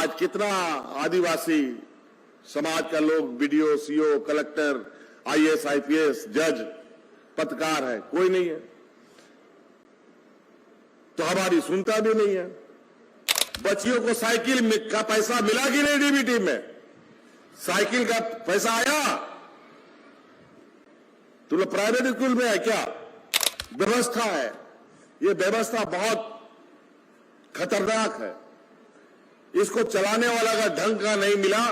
आज कितना आदिवासी समाज का लोग BDO, CO, collector, IAS, IPS, जज, पत्रकार है? कोई नहीं है। तो हमारी सुनता भी नहीं है। बच्चियों को साइकिल का पैसा मिला कि नहीं? डीबीटी में साइकिल का पैसा आया? तुम लोग प्राइवेट स्कूल में है क्या? व्यवस्था है, ये व्यवस्था बहुत खतरनाक है। इसको चलाने वाला का ढंग का नहीं मिला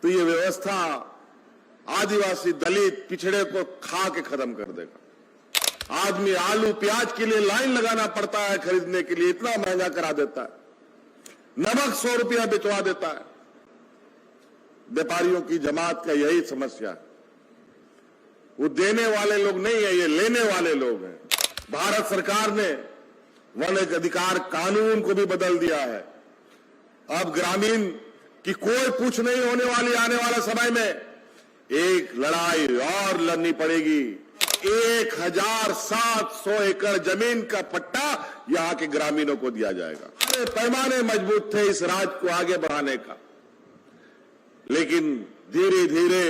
तो ये व्यवस्था आदिवासी, दलित, पिछड़े को खा के खत्म कर देगा। आदमी आलू प्याज के लिए लाइन लगाना पड़ता है खरीदने के लिए, इतना महंगा करा देता है। नमक 100 रुपया बिचवा देता है। व्यापारियों की जमात का यही समस्या है। वो देने वाले लोग नहीं है, ये लेने वाले लोग हैं। भारत सरकार ने वन अधिकार कानून को भी बदल दिया है। अब ग्रामीण की कोई पूछ नहीं होने वाली। आने वाला समय में एक लड़ाई और लड़नी पड़ेगी। 1700 एकड़ जमीन का पट्टा यहां के ग्रामीणों को दिया जाएगा। अरे पैमाने मजबूत थे इस राज को आगे बढ़ाने का, लेकिन धीरे धीरे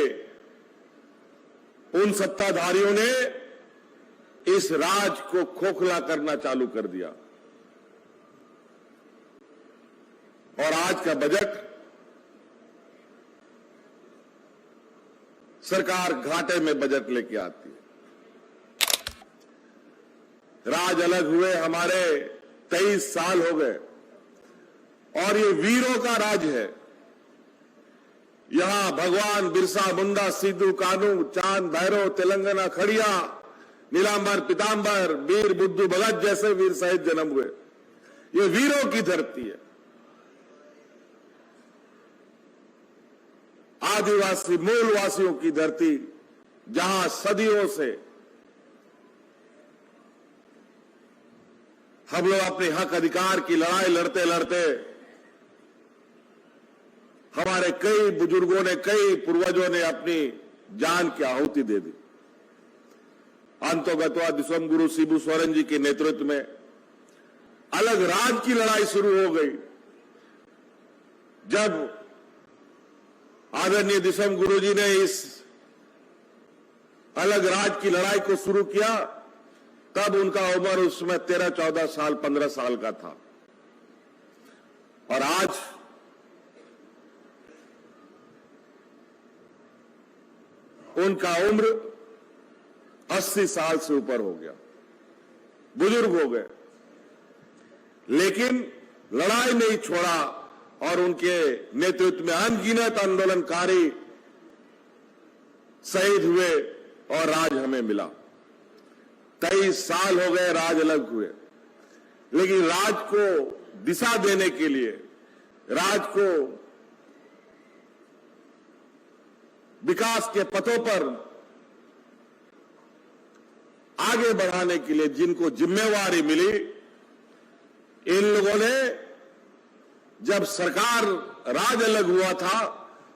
उन सत्ताधारियों ने इस राज को खोखला करना चालू कर दिया। और आज का बजट सरकार घाटे में बजट लेके आती है। राज अलग हुए हमारे 23 साल हो गए और ये वीरों का राज है। यहां भगवान बिरसा मुंडा, सिद्धू कानू, चांद भैरव, तेलंगाना खड़िया, नीलांबर पीतांबर, वीर बुद्धू भगत जैसे वीर शहीद जन्म हुए। ये वीरों की धरती है। आदिवासी मूलवासियों की धरती, जहां सदियों से हम लोग अपने हक अधिकार की लड़ाई लड़ते लड़ते हमारे कई बुजुर्गों ने, कई पूर्वजों ने अपनी जान की आहुति दे दी। अंतोगत्वा दिसोम गुरु शिबू सोरेन जी के नेतृत्व में अलग राज की लड़ाई शुरू हो गई। जब आदरणीय दिसोम गुरु जी ने इस अलग राज की लड़ाई को शुरू किया, तब उनका उम्र उस समय 13, 14 साल, 15 साल का था। और आज उनका उम्र 80 साल से ऊपर हो गया, बुजुर्ग हो गए, लेकिन लड़ाई नहीं छोड़ा और उनके नेतृत्व में अनगिनत आंदोलनकारी शहीद हुए और राज हमें मिला। 23 साल हो गए राज अलग हुए, लेकिन राज को दिशा देने के लिए, राज को विकास के पथों पर आगे बढ़ाने के लिए जिनको जिम्मेवारी मिली, इन लोगों ने, जब सरकार राज अलग हुआ था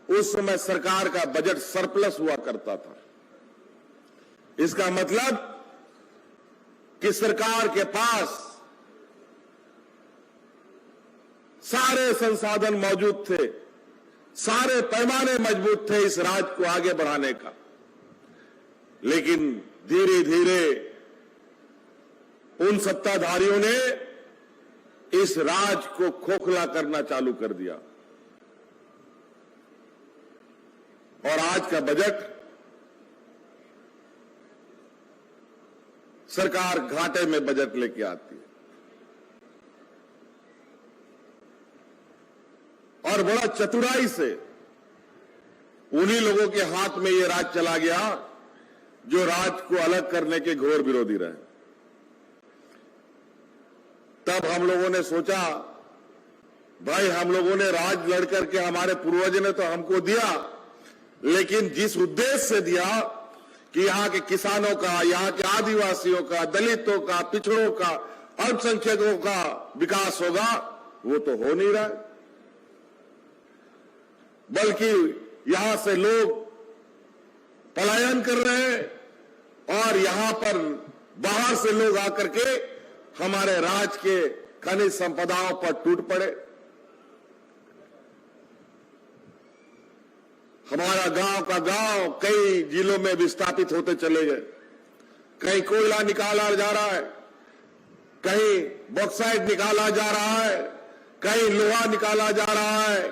उस समय सरकार का बजट सरप्लस हुआ करता था। इसका मतलब कि सरकार के पास सारे संसाधन मौजूद थे, सारे पैमाने मजबूत थे इस राज को आगे बढ़ाने का। लेकिन धीरे धीरे उन सत्ताधारियों ने इस राज को खोखला करना चालू कर दिया। और आज का बजट सरकार घाटे में बजट लेके आती है। और बड़ा चतुराई से उन्हीं लोगों के हाथ में ये राज चला गया जो राज को अलग करने के घोर विरोधी रहे। तब हम लोगों ने सोचा, भाई हम लोगों ने राज लड़ करके, हमारे पूर्वज ने तो हमको दिया, लेकिन जिस उद्देश्य से दिया कि यहां के किसानों का, यहां के आदिवासियों का, दलितों का, पिछड़ों का, अल्पसंख्यकों का विकास होगा, वो तो हो नहीं रहा। बल्कि यहां से लोग पलायन कर रहे हैं और यहां पर बाहर से लोग आकर के हमारे राज्य के खनिज संपदाओं पर टूट पड़े। हमारा गांव का गांव कई जिलों में विस्थापित होते चले गए। कहीं कोयला निकाला जा रहा है, कहीं बॉक्साइट निकाला जा रहा है, कहीं लोहा निकाला जा रहा है।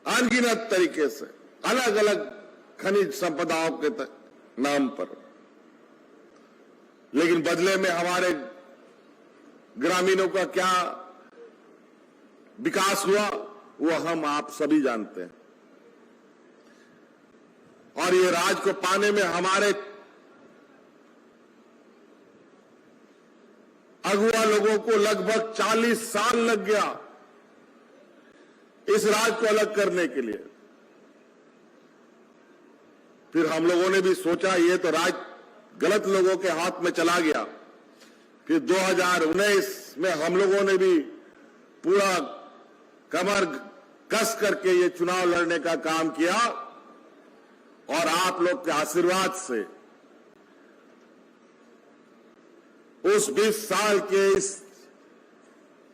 अनगिनत तरीके से अलग अलग खनिज संपदाओं के नाम पर, लेकिन बदले में हमारे ग्रामीणों का क्या विकास हुआ वो हम आप सभी जानते हैं। और ये राज को पाने में हमारे अगुआ लोगों को लगभग 40 साल लग गया इस राज को अलग करने के लिए। फिर हम लोगों ने भी सोचा ये तो राज गलत लोगों के हाथ में चला गया। फिर 2019 में हम लोगों ने भी पूरा कमर कस करके ये चुनाव लड़ने का काम किया और आप लोग के आशीर्वाद से उस 20 साल के इस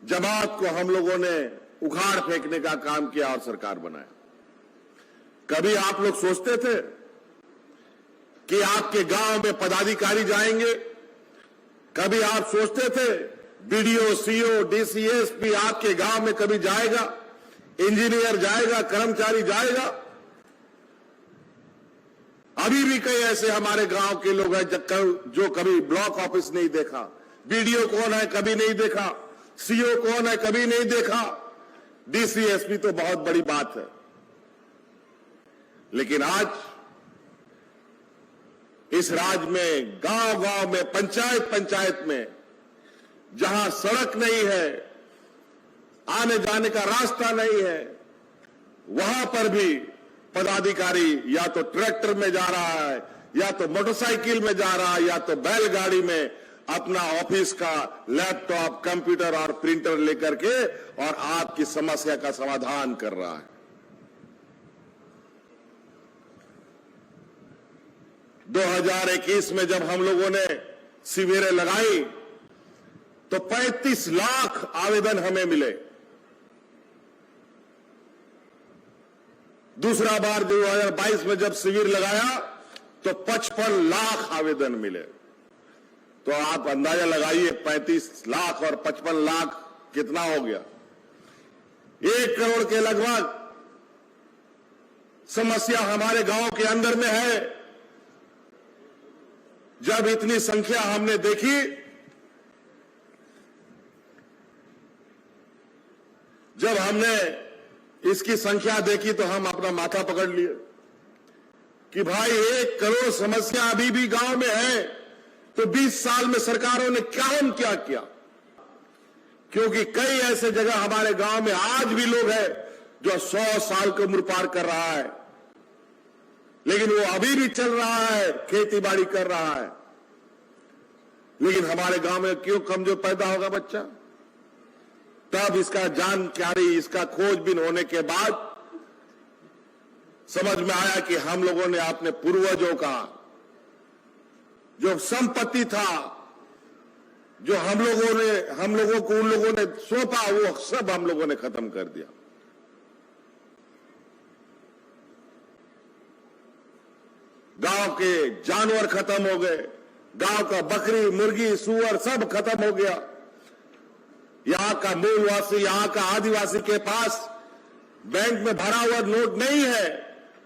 जमात को हम लोगों ने उखाड़ फेंकने का काम किया और सरकार बनाया। कभी आप लोग सोचते थे कि आपके गांव में पदाधिकारी जाएंगे? कभी आप सोचते थे बीडीओ, सीओ, डीसीएसपी आपके गांव में कभी जाएगा? इंजीनियर जाएगा? कर्मचारी जाएगा? अभी भी कई ऐसे हमारे गांव के लोग हैं जो कभी ब्लॉक ऑफिस नहीं देखा। बीडीओ कौन है कभी नहीं देखा, सीओ कौन है कभी नहीं देखा, डीसीएसपी तो बहुत बड़ी बात है। लेकिन आज इस राज्य में गांव गांव में, पंचायत पंचायत में जहां सड़क नहीं है, आने जाने का रास्ता नहीं है, वहां पर भी पदाधिकारी या तो ट्रैक्टर में जा रहा है, या तो मोटरसाइकिल में जा रहा है, या तो बैलगाड़ी में अपना ऑफिस का लैपटॉप, कंप्यूटर और प्रिंटर लेकर के और आपकी समस्या का समाधान कर रहा है। 2021 में जब हम लोगों ने शिविरें लगाई तो 35 लाख आवेदन हमें मिले। दूसरा बार 2022 में जब शिविर लगाया तो 55 लाख आवेदन मिले। तो आप अंदाजा लगाइए 35 लाख और 55 लाख कितना हो गया? 1 करोड़ के लगभग समस्या हमारे गांव के अंदर में है। जब इतनी संख्या हमने देखी, जब हमने इसकी संख्या देखी तो हम अपना माथा पकड़ लिए कि भाई 1 करोड़ समस्या अभी भी गांव में है, तो 20 साल में सरकारों ने क्या किया? क्योंकि कई ऐसे जगह हमारे गांव में आज भी लोग हैं जो 100 साल की उम्र पार कर रहा है, लेकिन वो अभी भी चल रहा है, खेती बाड़ी कर रहा है। लेकिन हमारे गांव में क्यों कमजोर पैदा होगा बच्चा? तब इसका जानकारी, इसका खोजबीन होने के बाद समझ में आया कि हम लोगों ने अपने पूर्वजों का जो संपत्ति था, जो हम लोगों को उन लोगों ने सौंपा, वो सब हम लोगों ने खत्म कर दिया। गांव के जानवर खत्म हो गए, गांव का बकरी, मुर्गी, सूअर सब खत्म हो गया। यहां का मूलवासी, यहां का आदिवासी के पास बैंक में भरा हुआ नोट नहीं है।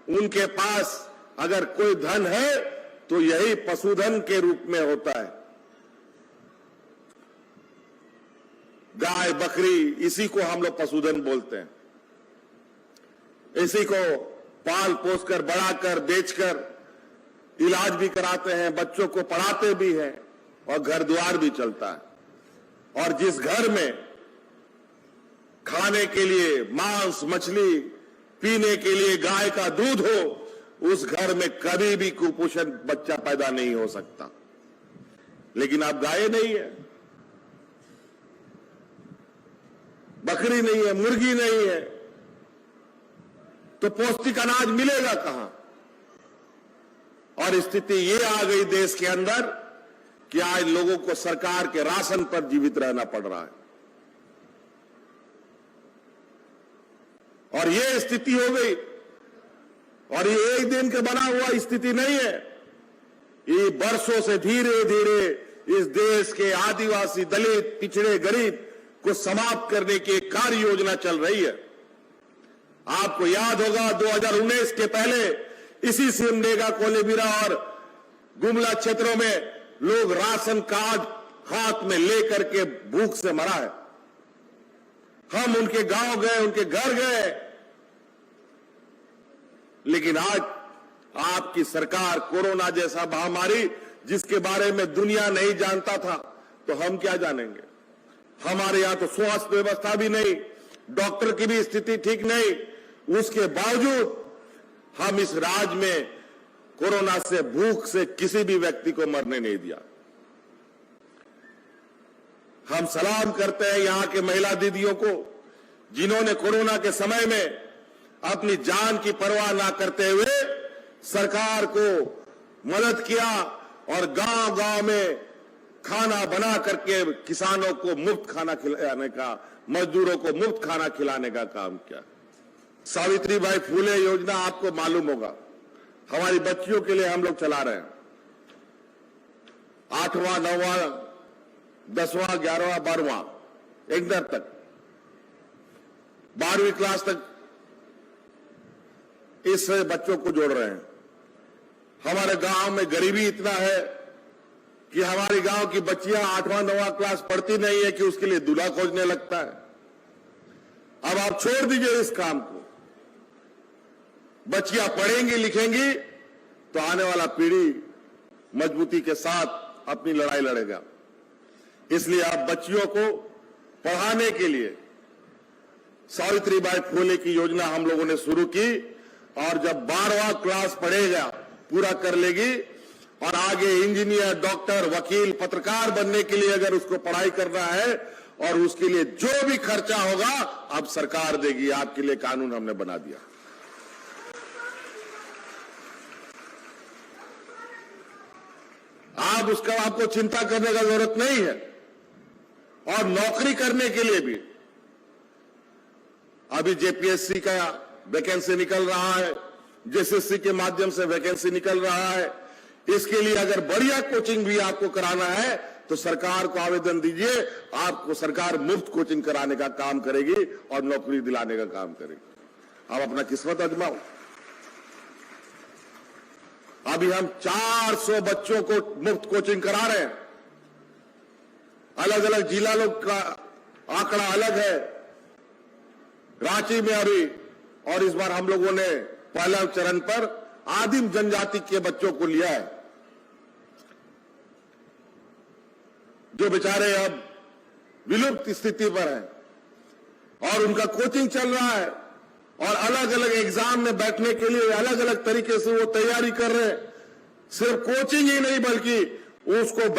उनके पास अगर कोई धन है तो यही पशुधन के रूप में होता है। गाय, बकरी, इसी को हम लोग पशुधन बोलते हैं। इसी को पाल पोस कर, बढ़ाकर, बेचकर इलाज भी कराते हैं, बच्चों को पढ़ाते भी हैं और घर द्वार भी चलता है। और जिस घर में खाने के लिए मांस, मछली, पीने के लिए गाय का दूध हो, उस घर में कभी भी कुपोषण बच्चा पैदा नहीं हो सकता। लेकिन अब गाय नहीं है, बकरी नहीं है, मुर्गी नहीं है, तो पौष्टिक अनाज मिलेगा कहां? और स्थिति ये आ गई देश के अंदर कि आज लोगों को सरकार के राशन पर जीवित रहना पड़ रहा है। और ये स्थिति हो गई और ये एक दिन के बना हुआ स्थिति नहीं है। ये बरसों से धीरे धीरे इस देश के आदिवासी, दलित, पिछड़े, गरीब को समाप्त करने की एक कार्य योजना चल रही है। आपको याद होगा 2019 के पहले इसी सिमडेगा, कोलेबिरा और गुमला क्षेत्रों में लोग राशन कार्ड हाथ में लेकर के भूख से मरा है। हम उनके गांव गए, उनके घर गए, लेकिन आज आपकी सरकार कोरोना जैसा महामारी जिसके बारे में दुनिया नहीं जानता था, तो हम क्या जानेंगे। हमारे यहां तो स्वास्थ्य व्यवस्था भी नहीं, डॉक्टर की भी स्थिति ठीक नहीं, उसके बावजूद हम इस राज्य में कोरोना से, भूख से किसी भी व्यक्ति को मरने नहीं दिया। हम सलाम करते हैं यहां के महिला दीदियों को, जिन्होंने कोरोना के समय में अपनी जान की परवाह ना करते हुए सरकार को मदद किया और गांव-गांव में खाना बना करके किसानों को मुफ्त खाना खिलाने का, मजदूरों को मुफ्त खाना खिलाने का काम किया। सावित्रीबाई फुले योजना आपको मालूम होगा, हमारी बच्चियों के लिए हम लोग चला रहे हैं। 8वां, 9वां, 10वां, 11वां, 12वां, इंटर तक, 12वीं क्लास तक इस बच्चों को जोड़ रहे हैं। हमारे गांव में गरीबी इतना है कि हमारे गांव की बच्चियां 8वां, 9वां क्लास पढ़ती नहीं है कि उसके लिए दूल्हा खोजने लगता है। अब आप छोड़ दीजिए इस काम को। बच्चियां पढ़ेंगी, लिखेंगी तो आने वाला पीढ़ी मजबूती के साथ अपनी लड़ाई लड़ेगा। इसलिए आप बच्चियों को पढ़ाने के लिए सावित्रीबाई फुले की योजना हम लोगों ने शुरू की, और जब 12वां क्लास पढ़ेगा, पूरा कर लेगी और आगे इंजीनियर, डॉक्टर, वकील, पत्रकार बनने के लिए अगर उसको पढ़ाई करना है और उसके लिए जो भी खर्चा होगा अब सरकार देगी। आपके लिए कानून हमने बना दिया। आप उसका, आपको चिंता करने का जरूरत नहीं है। और नौकरी करने के लिए भी अभी जेपीएससी का वैकेंसी निकल रहा है, जेएसएससी के माध्यम से वैकेंसी निकल रहा है। इसके लिए अगर बढ़िया कोचिंग भी आपको कराना है तो सरकार को आवेदन दीजिए, आपको सरकार मुफ्त कोचिंग कराने का काम करेगी और नौकरी दिलाने का काम करेगी। आप अपना किस्मत आजमाओ। अभी हम 400 बच्चों को मुफ्त कोचिंग करा रहे हैं। अलग अलग जिला लोग का आंकड़ा अलग है। रांची में अभी, और इस बार हम लोगों ने पहला चरण पर आदिम जनजाति के बच्चों को लिया है, जो बेचारे अब विलुप्त स्थिति पर हैं, और उनका कोचिंग चल रहा है और अलग अलग एग्जाम में बैठने के लिए अलग अलग तरीके से वो तैयारी कर रहे हैं। सिर्फ कोचिंग ही नहीं बल्कि उसको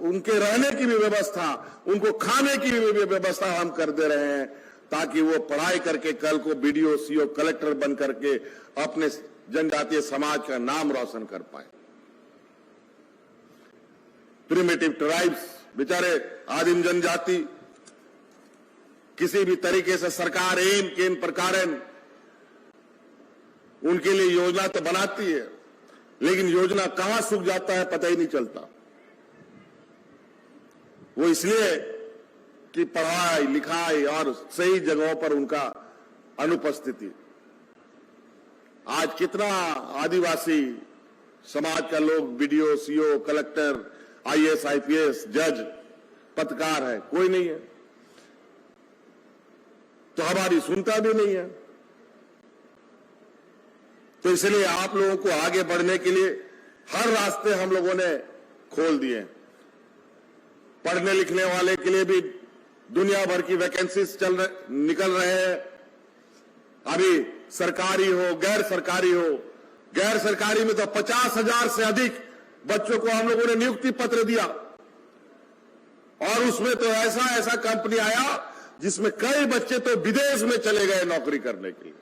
उनके रहने की भी व्यवस्था, उनको खाने की भी व्यवस्था हम कर दे रहे हैं, ताकि वो पढ़ाई करके कल को बीडीओ, सीओ, कलेक्टर बन करके अपने जनजातीय समाज का नाम रोशन कर पाए। प्रिमिटिव ट्राइब्स, बेचारे आदिम जनजाति, किसी भी तरीके से सरकार एम केन प्रकार उनके लिए योजना तो बनाती है, लेकिन योजना कहां सूख जाता है पता ही नहीं चलता। वो इसलिए कि पढ़ाई लिखाई और सही जगहों पर उनका अनुपस्थिति। आज कितना आदिवासी समाज का लोग BDO, CO, collector, IAS, IPS, जज, पत्रकार है, कोई नहीं है। तो हमारी सुनता भी नहीं है। तो इसलिए आप लोगों को आगे बढ़ने के लिए हर रास्ते हम लोगों ने खोल दिए। पढ़ने लिखने वाले के लिए भी दुनिया भर की वैकेंसीज निकल रहे हैं। अभी सरकारी हो, गैर सरकारी हो, गैर सरकारी में तो 50,000 से अधिक बच्चों को हम लोगों ने नियुक्ति पत्र दिया, और उसमें तो ऐसा कंपनी आया जिसमें कई बच्चे तो विदेश में चले गए नौकरी करने के लिए।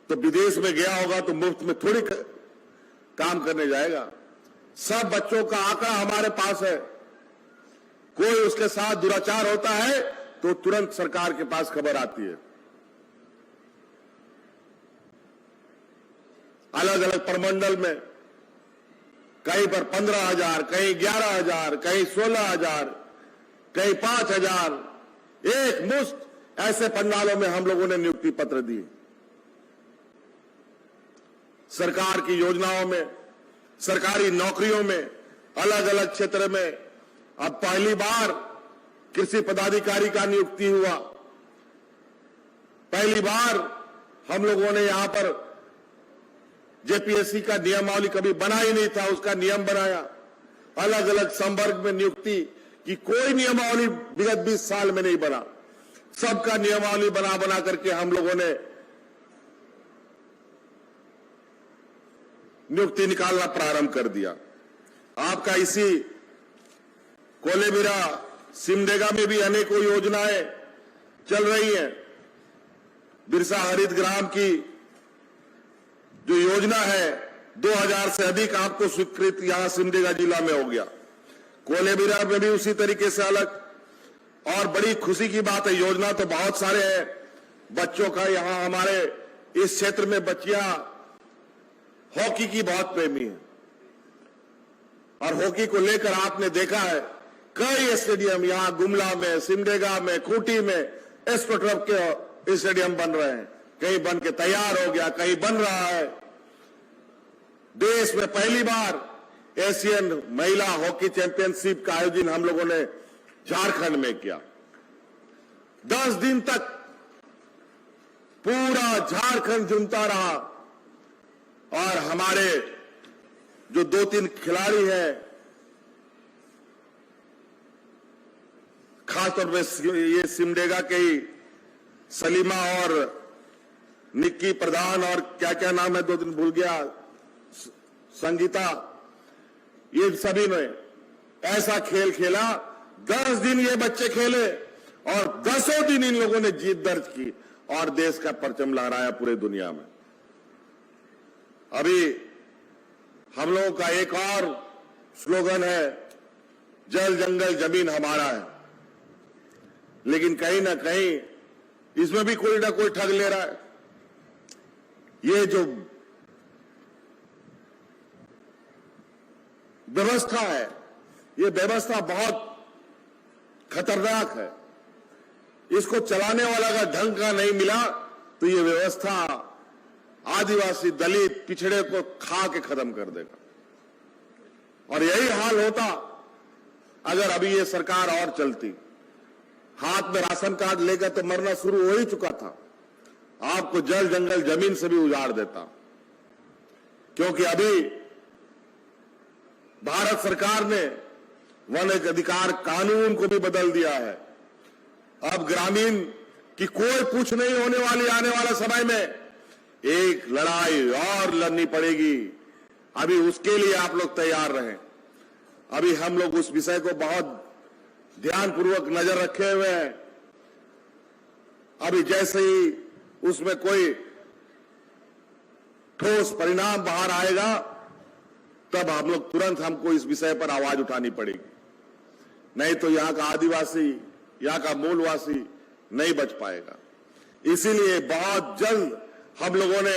तो विदेश में गया होगा तो मुफ्त में थोड़ी काम करने जाएगा। सब बच्चों का आंकड़ा हमारे पास है। कोई उसके साथ दुराचार होता है तो तुरंत सरकार के पास खबर आती है। अलग अलग प्रमंडल में कहीं पर 15,000, कहीं 11,000, कहीं 16,000, कहीं 5,000, एक मुश्त ऐसे पंडालों में हम लोगों ने नियुक्ति पत्र दिए। सरकार की योजनाओं में, सरकारी नौकरियों में, अलग अलग क्षेत्र में अब पहली बार कृषि पदाधिकारी का नियुक्ति हुआ। पहली बार हम लोगों ने यहां पर जेपीएससी का नियमावली कभी बना ही नहीं था, उसका नियम बनाया। अलग अलग संवर्ग में नियुक्ति की कोई नियमावली विगत 20 साल में नहीं बना, सबका नियमावली बना बना करके हम लोगों ने नियुक्ति निकालना प्रारंभ कर दिया। आपका इसी कोलेबिरा सिमडेगा में भी अनेकों योजनाएं चल रही हैं। बिरसा हरित ग्राम की जो योजना है 2000 से अधिक आपको स्वीकृत यहां सिमडेगा जिला में हो गया। कोलेबिरा में भी उसी तरीके से अलग। और बड़ी खुशी की बात है, योजना तो बहुत सारे हैं बच्चों का। यहां हमारे इस क्षेत्र में बच्चियां हॉकी की बहुत प्रेमी है और हॉकी को लेकर आपने देखा है कई स्टेडियम यहां गुमला में, सिमडेगा में, खूंटी में एस्ट्रोटर्फ के स्टेडियम बन रहे हैं। कहीं बन के तैयार हो गया, कहीं बन रहा है। देश में पहली बार एशियन महिला हॉकी चैंपियनशिप का आयोजन हम लोगों ने झारखंड में किया। 10 दिन तक पूरा झारखंड झूमता रहा और हमारे जो 2-3 खिलाड़ी हैं, खासतौर पर ये सिमडेगा के ही सलीमा और निक्की प्रधान और क्या क्या नाम है 2 दिन भूल गया, संगीता, ये सभी ने ऐसा खेल खेला। 10 दिन ये बच्चे खेले और 10 दिन इन लोगों ने जीत दर्ज की और देश का परचम लहराया पूरे दुनिया में। अभी हम लोगों का एक और स्लोगन है, जल जंगल जमीन हमारा है। लेकिन कहीं ना कहीं इसमें भी कोई ना कोई ठग ले रहा है। ये जो व्यवस्था है, ये व्यवस्था बहुत खतरनाक है। इसको चलाने वाला अगर ढंग का नहीं मिला तो ये व्यवस्था आदिवासी, दलित, पिछड़े को खा के खत्म कर देगा। और यही हाल होता अगर अभी ये सरकार और चलती। हाथ में राशन कार्ड लेकर तो मरना शुरू हो ही चुका था, आपको जल जंगल जमीन से भी उजाड़ देता। क्योंकि अभी भारत सरकार ने वन अधिकार कानून को भी बदल दिया है। अब ग्रामीण की कोई पूछ नहीं होने वाली। आने वाला समय में एक लड़ाई और लड़नी पड़ेगी। अभी उसके लिए आप लोग तैयार रहें। अभी हम लोग उस विषय को बहुत ध्यानपूर्वक नजर रखे हुए हैं। अभी जैसे ही उसमें कोई ठोस परिणाम बाहर आएगा तब हम लोग तुरंत हमको इस विषय पर आवाज उठानी पड़ेगी। नहीं तो यहां का आदिवासी, यहां का मूलवासी नहीं बच पाएगा। इसीलिए बहुत जल्द हम लोगों ने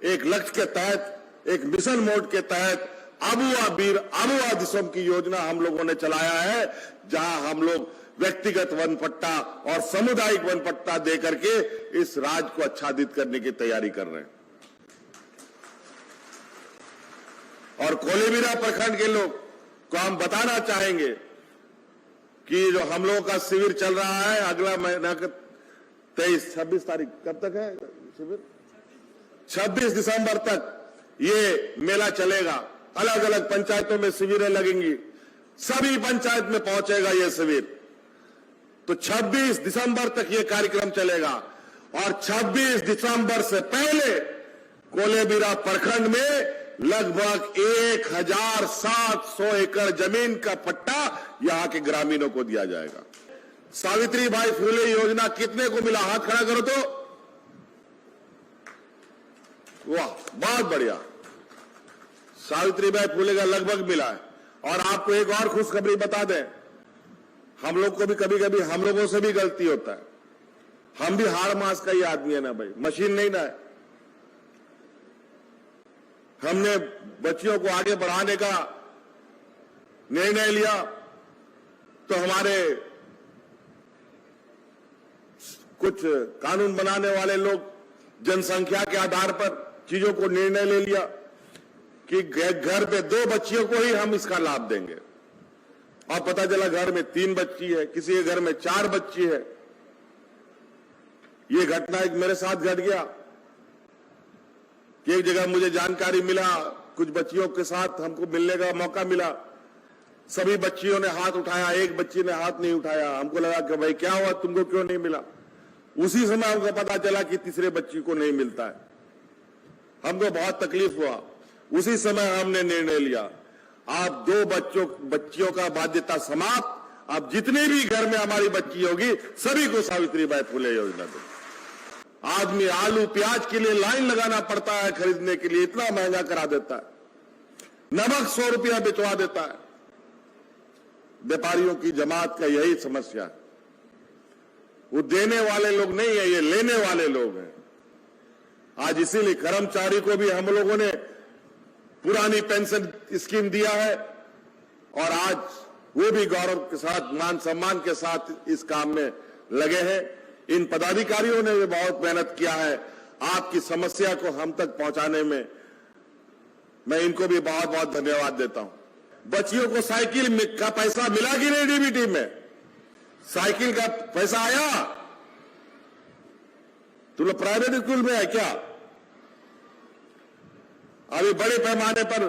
एक लक्ष्य के तहत, एक मिशन मोड के तहत आबुआ बीर आबुआ दिसोम की योजना हम लोगों ने चलाया है, जहां हम लोग व्यक्तिगत वन पट्टा और सामुदायिक वन पट्टा देकर के इस राज्य को आच्छादित करने की तैयारी कर रहे हैं। और कोलेबिरा प्रखंड के लोग को हम बताना चाहेंगे कि जो हम लोगों का शिविर चल रहा है अगला महीना 23-26 तारीख, कब तक है शिविर? 26 दिसंबर तक ये मेला चलेगा। अलग अलग पंचायतों में शिविरें लगेंगी, सभी पंचायत में पहुंचेगा ये शिविर। तो 26 दिसंबर तक ये कार्यक्रम चलेगा और 26 दिसंबर से पहले कोलेबिरा प्रखंड में लगभग 1700 एकड़ जमीन का पट्टा यहां के ग्रामीणों को दिया जाएगा। सावित्रीबाई फुले योजना कितने को मिला? हाथ खड़ा करो तो। वाह, बहुत बढ़िया। सावित्रीबाई फुले का लगभग मिला है। और आपको एक और खुशखबरी बता दें, हम लोग को भी कभी कभी हम लोगों से भी गलती होता है। हम भी हाड़ मास का ही आदमी है ना भाई, मशीन नहीं ना है। हमने बच्चियों को आगे बढ़ाने का निर्णय लिया तो हमारे कुछ कानून बनाने वाले लोग जनसंख्या के आधार पर चीजों को निर्णय ले लिया कि घर पे 2 बच्चियों को ही हम इसका लाभ देंगे, और पता चला घर में 3 बच्ची है, किसी के घर में 4 बच्ची है। ये घटना एक मेरे साथ घट गया कि एक जगह मुझे जानकारी मिला, कुछ बच्चियों के साथ हमको मिलने का मौका मिला। सभी बच्चियों ने हाथ उठाया, एक बच्ची ने हाथ नहीं उठाया। हमको लगा कि भाई क्या हुआ, तुमको क्यों नहीं मिला। उसी समय हमको पता चला कि तीसरे बच्ची को नहीं मिलता है। हमको बहुत तकलीफ हुआ। उसी समय हमने निर्णय लिया, आप 2 बच्चियों का बाध्यता समाप्त, आप जितने भी घर में हमारी बच्ची होगी सभी को सावित्रीबाई फुले योजना दो। आदमी आलू प्याज के लिए लाइन लगाना पड़ता है खरीदने के लिए, इतना महंगा करा देता है। नमक 100 रुपया बिचवा देता है। व्यापारियों की जमात का यही समस्या है। वो देने वाले लोग नहीं है, ये लेने वाले लोग हैं। आज इसीलिए कर्मचारी को भी हम लोगों ने पुरानी पेंशन स्कीम दिया है, और आज वो भी गौरव के साथ, मान सम्मान के साथ इस काम में लगे हैं। इन पदाधिकारियों ने भी बहुत मेहनत किया है आपकी समस्या को हम तक पहुंचाने में। मैं इनको भी बहुत बहुत धन्यवाद देता हूं। बच्चियों को साइकिल का पैसा मिला कि नहीं? डीबीटी में साइकिल का पैसा आया? तुम लोग प्राइवेट स्कूल में है क्या? अभी बड़े पैमाने पर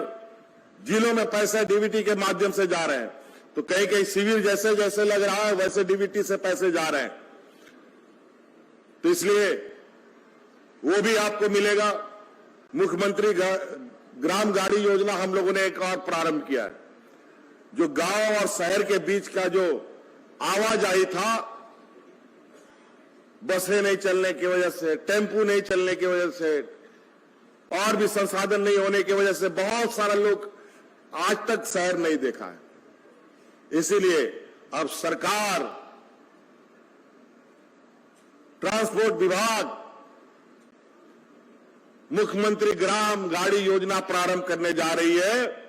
जिलों में पैसे डीबीटी के माध्यम से जा रहे हैं, तो कहीं कहीं शिविर जैसे जैसे लग रहा है वैसे डीबीटी से पैसे जा रहे हैं, तो इसलिए वो भी आपको मिलेगा। मुख्यमंत्री ग्राम गाड़ी योजना हम लोगों ने एक और प्रारंभ किया है, जो गांव और शहर के बीच का जो आवाजाही था, बसें नहीं चलने की वजह से, टेम्पू नहीं चलने की वजह से, और भी संसाधन नहीं होने की वजह से बहुत सारे लोग आज तक शहर नहीं देखा है। इसीलिए अब सरकार, ट्रांसपोर्ट विभाग मुख्यमंत्री ग्राम गाड़ी योजना प्रारंभ करने जा रही है,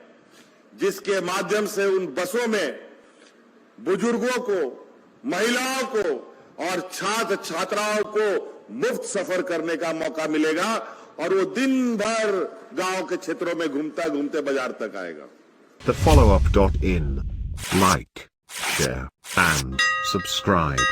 जिसके माध्यम से उन बसों में बुजुर्गों को, महिलाओं को और छात्र छात्राओं को मुफ्त सफर करने का मौका मिलेगा, और वो दिन भर गांव के क्षेत्रों में घूमते घूमते बाजार तक आएगा। TheFollowUp.in. Like, share, and subscribe.